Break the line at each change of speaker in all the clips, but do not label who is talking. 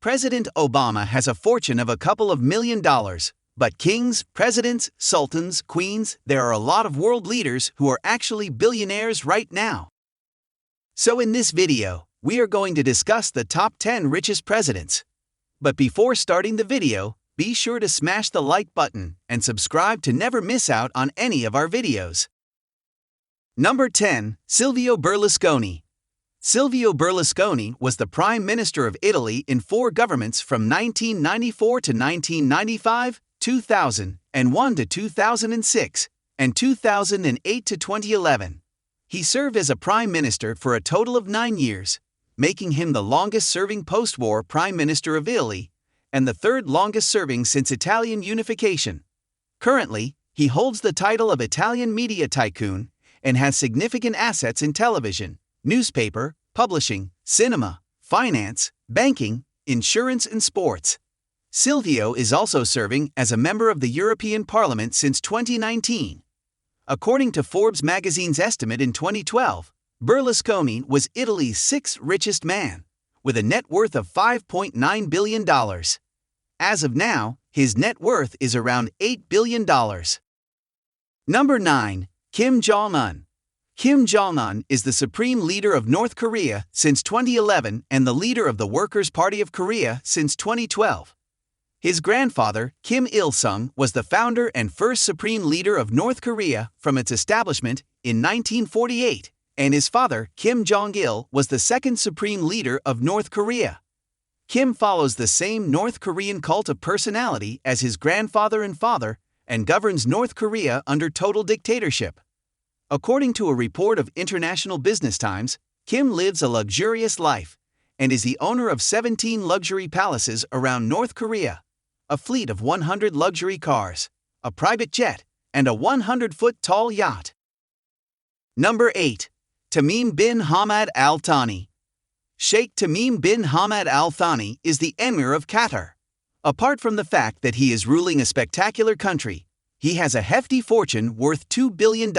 President Obama has a fortune of a couple of $1 million, but kings, presidents, sultans, queens, there are a lot of world leaders who are actually billionaires right now. So in this video, we are going to discuss the top 10 richest presidents. But before starting the video, be sure to smash the like button and subscribe to never miss out on any of our videos. Number 10. Silvio Berlusconi. Silvio Berlusconi was the Prime Minister of Italy in 4 governments from 1994 to 1995, 2001 to 2006, and 2008 to 2011. He served as a Prime Minister for a total of 9 years, making him the longest-serving post-war Prime Minister of Italy and the 3rd longest-serving since Italian unification. Currently, he holds the title of Italian media tycoon and has significant assets in television, newspaper, publishing, cinema, finance, banking, insurance and sports. Silvio is also serving as a member of the European Parliament since 2019. According to Forbes magazine's estimate in 2012, Berlusconi was Italy's 6th richest man, with a net worth of $5.9 billion. As of now, his net worth is around $8 billion. Number 9. Kim Jong-un. Kim Jong-un is the supreme leader of North Korea since 2011 and the leader of the Workers' Party of Korea since 2012. His grandfather, Kim Il-sung, was the founder and first supreme leader of North Korea from its establishment in 1948, and his father, Kim Jong-il, was the second supreme leader of North Korea. Kim follows the same North Korean cult of personality as his grandfather and father and governs North Korea under total dictatorship. According to a report of International Business Times, Kim lives a luxurious life and is the owner of 17 luxury palaces around North Korea, a fleet of 100 luxury cars, a private jet, and a 100-foot-tall yacht. Number 8. Tamim bin Hamad Al Thani. Sheikh Tamim bin Hamad Al Thani is the Emir of Qatar. Apart from the fact that he is ruling a spectacular country, he has a hefty fortune worth $2 billion.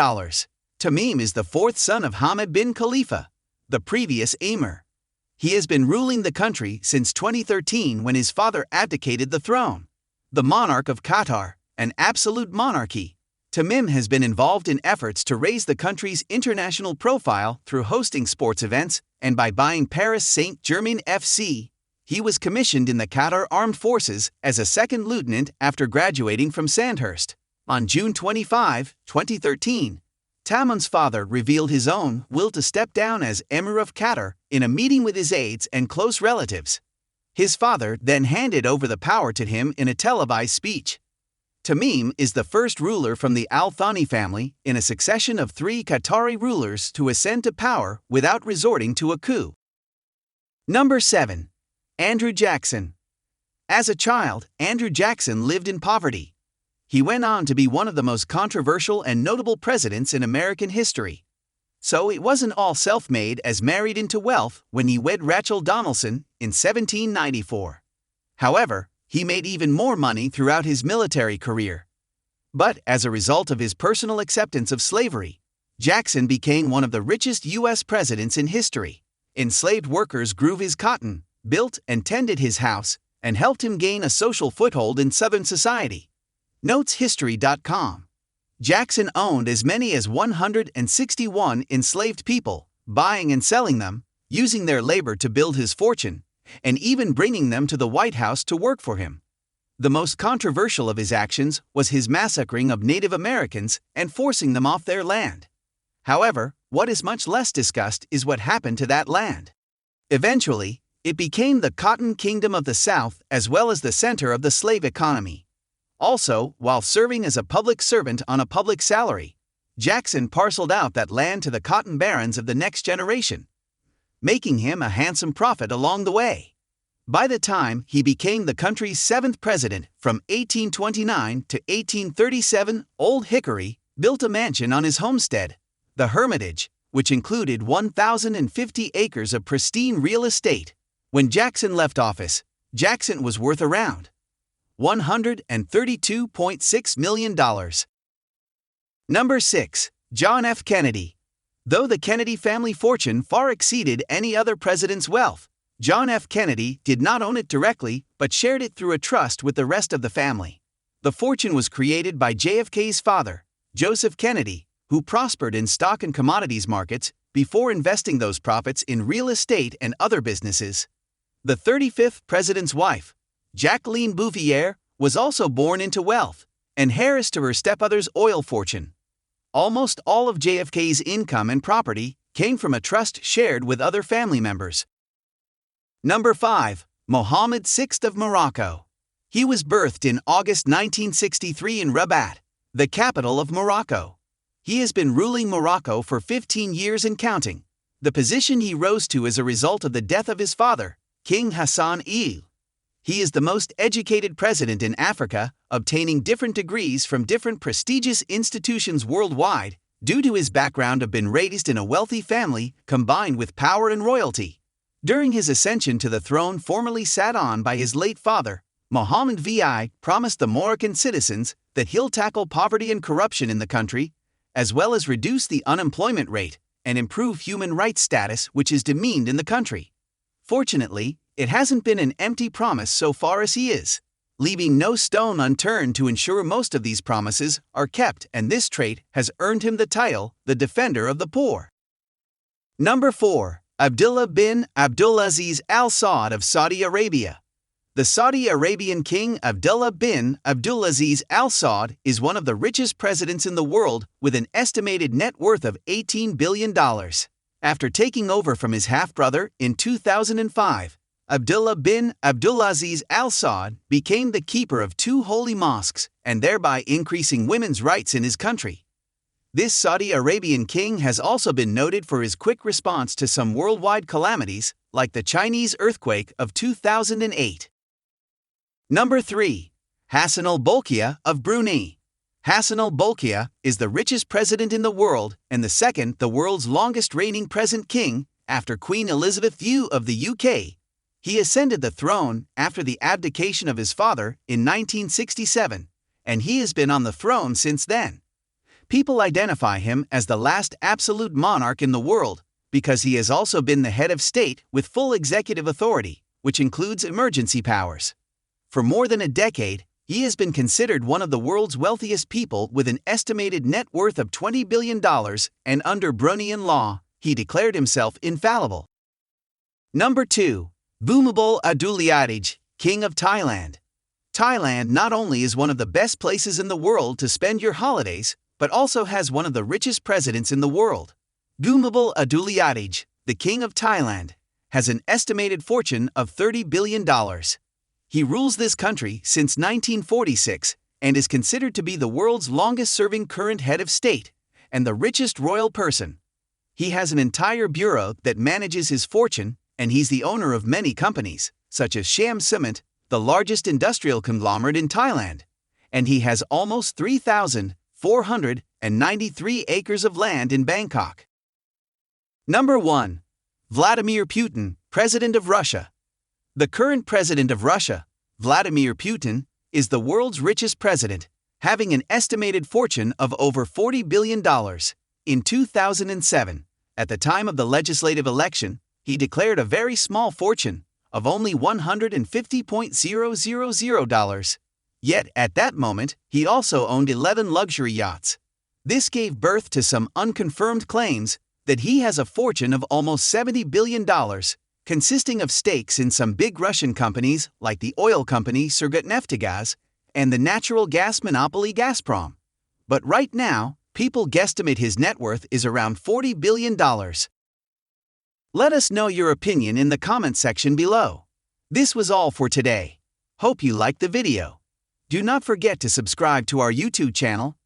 Tamim is the 4th son of Hamad bin Khalifa, the previous Emir. He has been ruling the country since 2013 when his father abdicated the throne. The monarch of Qatar, an absolute monarchy, Tamim has been involved in efforts to raise the country's international profile through hosting sports events and by buying Paris Saint-Germain FC. He was commissioned in the Qatar Armed Forces as a 2nd lieutenant after graduating from Sandhurst. On June 25, 2013, Tamim's father revealed his own will to step down as Emir of Qatar in a meeting with his aides and close relatives. His father then handed over the power to him in a televised speech. Tamim is the first ruler from the Al Thani family in a succession of 3 Qatari rulers to ascend to power without resorting to a coup. Number 7. Andrew Jackson. As a child, Andrew Jackson lived in poverty. He went on to be one of the most controversial and notable presidents in American history. So it wasn't all self-made as married into wealth when he wed Rachel Donaldson in 1794. However, he made even more money throughout his military career. But as a result of his personal acceptance of slavery, Jackson became one of the richest U.S. presidents in history. Enslaved workers grew his cotton, built and tended his house, and helped him gain a social foothold in Southern society. Notes History.com. Jackson owned as many as 161 enslaved people, buying and selling them, using their labor to build his fortune, and even bringing them to the White House to work for him. The most controversial of his actions was his massacring of Native Americans and forcing them off their land. However, what is much less discussed is what happened to that land. Eventually, it became the Cotton Kingdom of the South as well as the center of the slave economy. Also, while serving as a public servant on a public salary, Jackson parceled out that land to the cotton barons of the next generation, making him a handsome profit along the way. By the time he became the country's 7th president from 1829 to 1837, Old Hickory built a mansion on his homestead, the Hermitage, which included 1,050 acres of pristine real estate. When Jackson left office, Jackson was worth around $132.6 million. Number 6. John F. Kennedy. Though the Kennedy family fortune far exceeded any other president's wealth, John F. Kennedy did not own it directly but shared it through a trust with the rest of the family. The fortune was created by JFK's father, Joseph Kennedy, who prospered in stock and commodities markets before investing those profits in real estate and other businesses. The 35th president's wife, Jacqueline Bouvier, was also born into wealth and heiress to her stepmother's oil fortune. Almost all of JFK's income and property came from a trust shared with other family members. Number 5. Mohammed VI of Morocco. He was birthed in August 1963 in Rabat, the capital of Morocco. He has been ruling Morocco for 15 years and counting, the position he rose to as a result of the death of his father, King Hassan II. He is the most educated president in Africa, obtaining different degrees from different prestigious institutions worldwide, due to his background of being raised in a wealthy family combined with power and royalty. During his ascension to the throne formerly sat on by his late father, Mohammed VI promised the Moroccan citizens that he'll tackle poverty and corruption in the country, as well as reduce the unemployment rate and improve human rights status which is demeaned in the country. Fortunately, it hasn't been an empty promise so far as he is, leaving no stone unturned to ensure most of these promises are kept, and this trait has earned him the title, the Defender of the Poor. Number 4. Abdullah bin Abdulaziz Al Saud of Saudi Arabia. The Saudi Arabian king Abdullah bin Abdulaziz Al Saud is one of the richest presidents in the world with an estimated net worth of $18 billion. After taking over from his half-brother in 2005, Abdullah bin Abdulaziz Al Saud became the keeper of 2 holy mosques and thereby increasing women's rights in his country. This Saudi Arabian king has also been noted for his quick response to some worldwide calamities, like the Chinese earthquake of 2008. Number 3. Hassan al-Bolkiah of Brunei. Hassan al-Bolkiah is the richest president in the world and the world's longest reigning present king, after Queen Elizabeth II of the UK. He ascended the throne after the abdication of his father in 1967, and he has been on the throne since then. People identify him as the last absolute monarch in the world because he has also been the head of state with full executive authority, which includes emergency powers. For more than a decade, he has been considered one of the world's wealthiest people with an estimated net worth of $20 billion, and under Bruneian law, he declared himself infallible. Number 2. Bhumibol Adulyadej, King of Thailand. Thailand not only is one of the best places in the world to spend your holidays, but also has one of the richest presidents in the world. Bhumibol Adulyadej, the King of Thailand, has an estimated fortune of $30 billion. He rules this country since 1946 and is considered to be the world's longest-serving current head of state and the richest royal person. He has an entire bureau that manages his fortune, and he's the owner of many companies, such as Siam Cement, the largest industrial conglomerate in Thailand, and he has almost 3,493 acres of land in Bangkok. Number 1. Vladimir Putin, President of Russia. The current president of Russia, Vladimir Putin, is the world's richest president, having an estimated fortune of over $40 billion. In 2007, at the time of the legislative election, he declared a very small fortune of only $150,000. Yet at that moment, he also owned 11 luxury yachts. This gave birth to some unconfirmed claims that he has a fortune of almost $70 billion, consisting of stakes in some big Russian companies like the oil company Surgutneftegaz and the natural gas monopoly Gazprom. But right now, people guesstimate his net worth is around $40 billion. Let us know your opinion in the comment section below. This was all for today. Hope you liked the video. Do not forget to subscribe to our YouTube channel.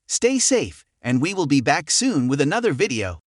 Stay safe, and we will be back soon with another video.